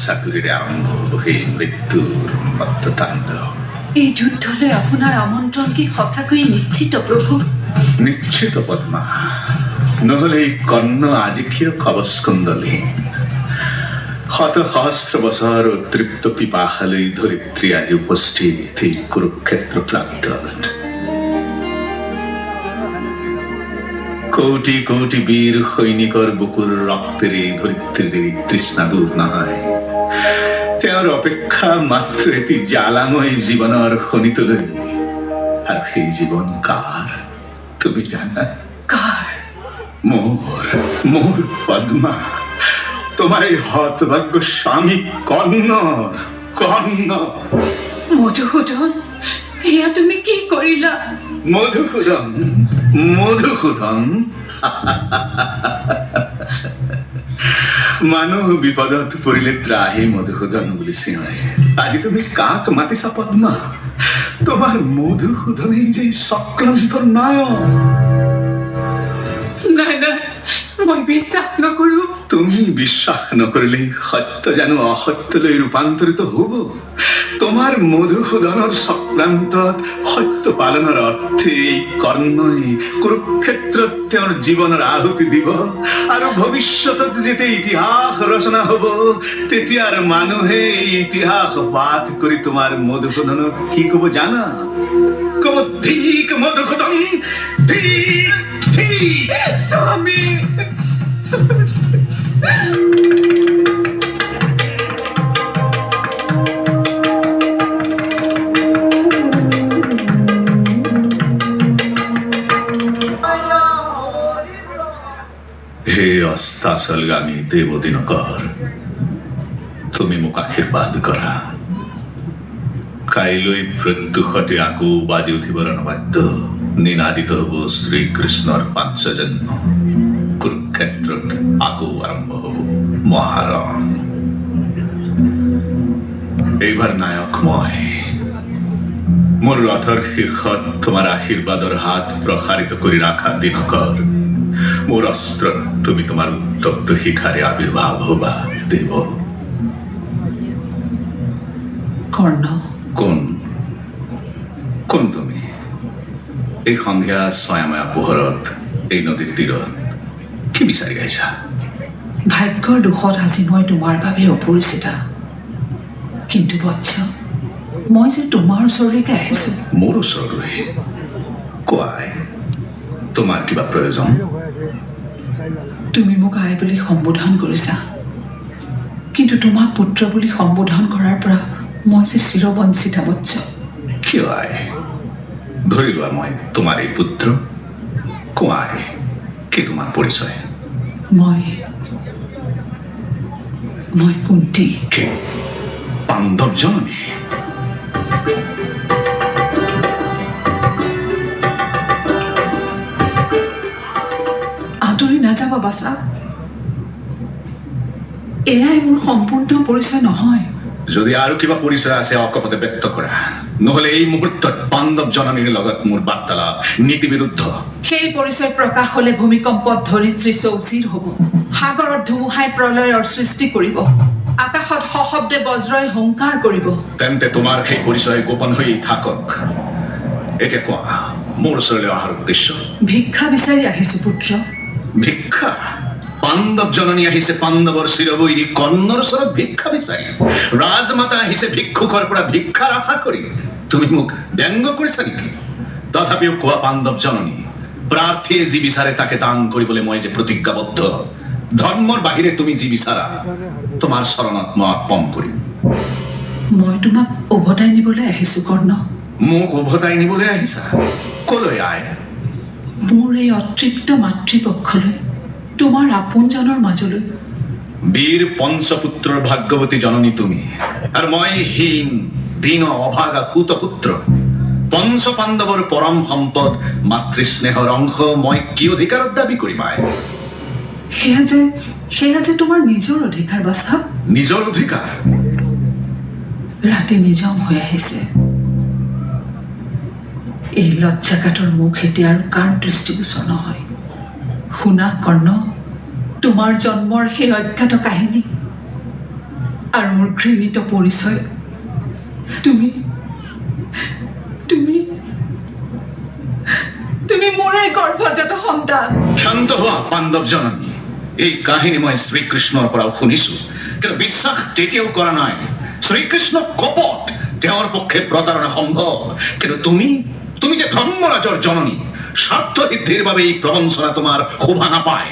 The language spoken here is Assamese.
চাতুৰীৰে আৰম্ভ হ'ব সেই মৃত্যুৰ মত্ততাণ্ডৱ। এই যুদ্ধলৈ আপোনাৰ আমন্ত্ৰণ কি সঁচাকৈয়ে নিশ্চিত প্ৰভু? নিশ্চিত পদ্মা, নহ'লে এই কৰ্ণ আজি কিয় কবচকুণ্ডলী? শত সহস্ৰ বছৰ তৃপ্ত পিপাসালৈ ধৰিত্ৰী আজি উপস্থিত এই কুৰুক্ষেত্ৰ প্ৰান্তত। কোটি কোটি বীৰ সৈনিকৰ বুকুৰ ৰক্তেৰে ধৰিত্ৰীৰ তৃষ্ণা দূৰ নহয়। তেওঁৰ অপেক্ষা মাত্ৰ এটি জ্বালাময় জীৱনৰ শোণিতলৈ। আৰু সেই জীৱন কাৰ তুমি জানা? কাৰ? মোৰ পদ্মা, তোমাৰ এই হতভাগ্য স্বামী কৰ্ণ। মধুসূদন, এয়া তুমি কি কৰিলা? মধুসূদন মানুহ বিপদত পৰিলে ত্ৰাহি মধুসূদন বুলি চিঞৰে। আজি তুমি কাক মাতিছা পদ্মা? তোমাৰ মধুসূদনেই যে চক্ৰান্তৰ নায়ক। নাই নাই, মই বিশ্বাস নকৰো। তুমি বিশ্বাস নকৰিলে সত্য জানো অসত্যলৈ ৰূপান্তৰিত হ'ব? তোমাৰ মধুসূদনৰ চক্ৰান্তত সত্য পালনৰ অৰ্থে এই কৰ্ণই কুৰুক্ষেত্ৰত তেওঁৰ জীৱনৰ আহুতি দিব। আৰু ভৱিষ্যতত যেতিয়া ইতিহাস ৰচনা হ'ব, তেতিয়াৰ মানুহে এই ইতিহাস পাঠ কৰি তোমাৰ মধুসূদনক কি ক'ব জানা? ক'ব, ঠিক মধুসূদন, ঠিক ঠিক স্বামী। হে অস্তাচলগামী দেৱদিনকৰ, তুমি মোক আশীৰ্বাদ কৰা। কাইলৈ প্ৰত্যুষতে আকৌ বাজি উঠিব ৰণবাদ্য, নিনাদিত হ'ব শ্ৰীকৃষ্ণৰ পাঞ্চজন্য। কুৰুক্ষেত্ৰত আকৌ আৰম্ভ হ'ব মহাৰণ। এইবাৰ নায়ক মই। মোৰ ৰথৰ শীৰ্ষত তোমাৰ আশীৰ্বাদৰ হাত প্ৰসাৰিত কৰি ৰাখা দিনকৰ। মোৰ অস্ত্ৰত তুমি তোমাৰ উত্তপ্ত শিখাৰে আবিৰ্ভাৱ হবা দেৱ। কৰ্ণ, কোন তুমি? এই সন্ধিয়া ছয়াময়া পোহৰত এই নদীৰ তীৰত কি বিচাৰি আহিছা? ভাগ্যৰ দুখত আজি মই তোমাৰ বাবে অপৰিচিতা। কিন্তু বৎস, মই যে তোমাৰ ওচৰলৈকে আহিছো। মোৰ ওচৰলৈ? কোৱাই, তোমাৰ কিবা প্ৰয়োজন? তুমি মোক আই বুলি সম্বোধন কৰিছা, কিন্তু তোমাক পুত্ৰ বুলি সম্বোধন কৰাৰ পৰা মই যে চিৰবঞ্চিতা বৎস। কিয় আই? ধৰি লোৱা মই তোমাৰ এই পুত্ৰ। কোৱাই, কি তোমাৰ পৰিচয়? মই কুন্তি। কি পাণ্ডৱ জননী? আঁতৰি নাযাবা বাছা, এয়াই মোৰ সম্পূৰ্ণ পৰিচয় নহয়। যদি আৰু কিবা পৰিচয় আছে অকপতে ব্যক্ত কৰা, নহলে এই মুহূৰ্তত পাণ্ডৱ জননীৰ লগত মোৰ বাৰ্তালাপ নীতি বিৰুদ্ধ। সেই পৰিচয় প্ৰকাশ হলে ভূমিকম্পত ধৰিত্ৰী চৌচিৰ হ'ব, সাগৰত ধুমুহাই প্ৰলয়ৰ সৃষ্টি কৰিব, আকাশত সশব্দে বজ্ৰই হুংকাৰ কৰিব। তেন্তে তোমাৰ সেই পৰিচয় গোপন হৈ থাকক। এতিয়া কোৱা, মোৰ ওচৰলৈ অহাৰ উদ্দেশ্য? ভিক্ষা বিচাৰি আহিছো পুত্ৰ। ভিক্ষা? পাণ্ডৱ জননী আহিছে পাণ্ডৱৰ চিৰবৈৰী কৰ্ণৰ ওচৰত ভিক্ষা বিচাৰি? ৰাজমাতা আহিছে ভিক্ষুকৰ পৰা ভিক্ষাৰ আশা কৰি? তুমি মোক ব্যংগ কৰিছা নেকি? তথাপিও কোৱা পাণ্ডৱ জননী, প্ৰাৰ্থীয়ে যি বিচাৰে তাকে দান কৰিবলৈ মই যে প্ৰতিজ্ঞাবদ্ধ। ধৰ্মৰ বাহিৰে তুমি যি বিচাৰা তোমাৰ চৰণত মই অৰ্পণ কৰিম। মই তোমাক উভতাই নিবলৈ আহিছো কৰ্ণ। মোক উভতাই নিবলৈ আহিছা? কলৈ আই? মোৰ এই অতৃপ্ত মাতৃপক্ষলৈ, তোমাৰ আপোনজনৰ মাজলৈ। বীৰ পঞ্চপুত্ৰৰ ভাগ্যৱতী জননী তুমি, আৰু মই হীন দীন অভাগা সুতপুত্ৰ। পঞ্চ পাণ্ডৱৰ পৰম সম্পদ মাতৃস্নেহৰ অংশ মই কি অধিকাৰত দাবী কৰিম আই? সেয়া যে তোমাৰ নিজৰ অধিকাৰ বাছা। নিজৰ অধিকাৰ? ৰাতি নিজম হৈ আহিছে, এই লজ্জাকাতৰ মুখ এতিয়া আৰু কাৰ দৃষ্টিগোচৰ নহয়। শুনা কৰ্ণ, তোমাৰ জন্মৰ সেই অজ্ঞাত কাহিনী আৰু মোৰ ঘৃণিত পৰিচয় তুমি তুমি তুমি মোৰে গৰ্ভজাত সন্তান। শান্ত হোৱা পাণ্ডৱ জননী। এই কাহিনী মই শ্ৰীকৃষ্ণৰ পৰাও শুনিছো, কিন্তু বিশ্বাস তেতিয়াও কৰা নাই। শ্ৰীকৃষ্ণ কপট, তেওঁৰ পক্ষে প্ৰতাৰণা সম্ভৱ। কিন্তু তুমি যে ধৰ্মৰাজৰ জননী, স্বাৰ্থ সিদ্ধিৰ বাবে এই প্ৰবঞ্চনা তোমাৰ শোভা নাপায়।